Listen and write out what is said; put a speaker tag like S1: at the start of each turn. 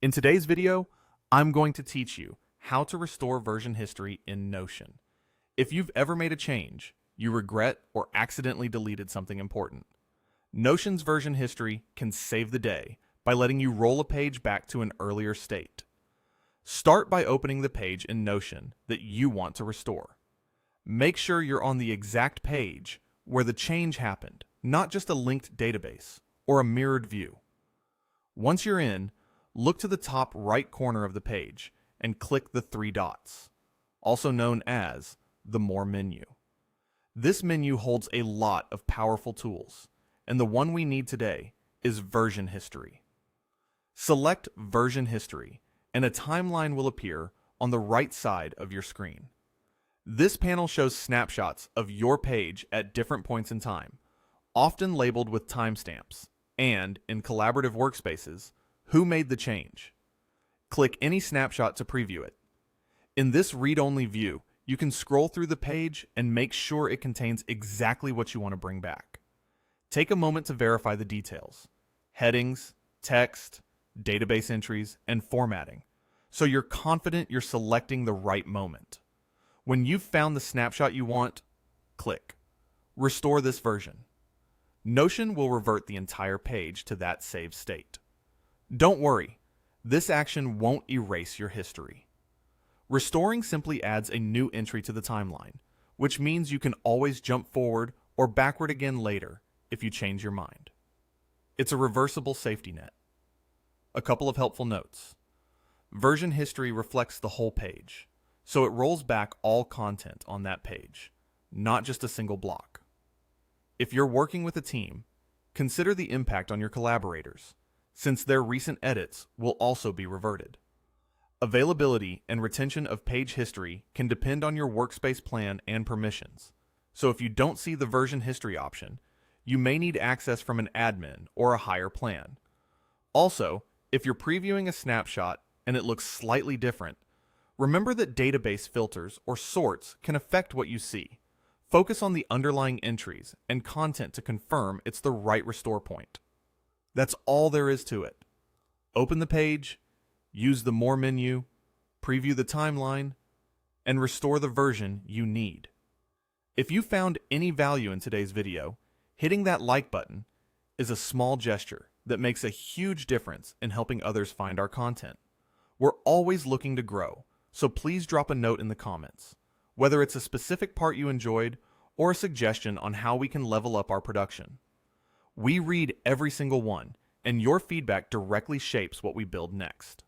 S1: In today's video, I'm going to teach you how to restore version history in Notion. If you've ever made a change, you regret or accidentally deleted something important, Notion's version history can save the day by letting you roll a page back to an earlier state. Start by opening the page in Notion that you want to restore. Make sure you're on the exact page where the change happened, not just a linked database or a mirrored view. Once you're in, look to the top right corner of the page and click the three dots, also known as the More menu. This menu holds a lot of powerful tools, and the one we need today is version history. Select version history, and a timeline will appear on the right side of your screen. This panel shows snapshots of your page at different points in time, often labeled with timestamps, and, in collaborative workspaces, who made the change. Click any snapshot to preview it. In this read-only view, you can scroll through the page and make sure it contains exactly what you want to bring back. Take a moment to verify the details: headings, text, database entries, and formatting, so you're confident you're selecting the right moment. When you've found the snapshot you want, click Restore this version. Notion will revert the entire page to that saved state. Don't worry, this action won't erase your history. Restoring simply adds a new entry to the timeline, which means you can always jump forward or backward again later if you change your mind. It's a reversible safety net. A couple of helpful notes. Version history reflects the whole page, so it rolls back all content on that page, not just a single block. If you're working with a team, consider the impact on your collaborators, since their recent edits will also be reverted. Availability and retention of page history can depend on your workspace plan and permissions, so if you don't see the version history option, you may need access from an admin or a higher plan. Also, if you're previewing a snapshot and it looks slightly different, remember that database filters or sorts can affect what you see. Focus on the underlying entries and content to confirm it's the right restore point. That's all there is to it. Open the page, use the More menu, preview the timeline, and restore the version you need. If you found any value in today's video, hitting that like button is a small gesture that makes a huge difference in helping others find our content. We're always looking to grow, so please drop a note in the comments, whether it's a specific part you enjoyed or a suggestion on how we can level up our production. We read every single one, and your feedback directly shapes what we build next.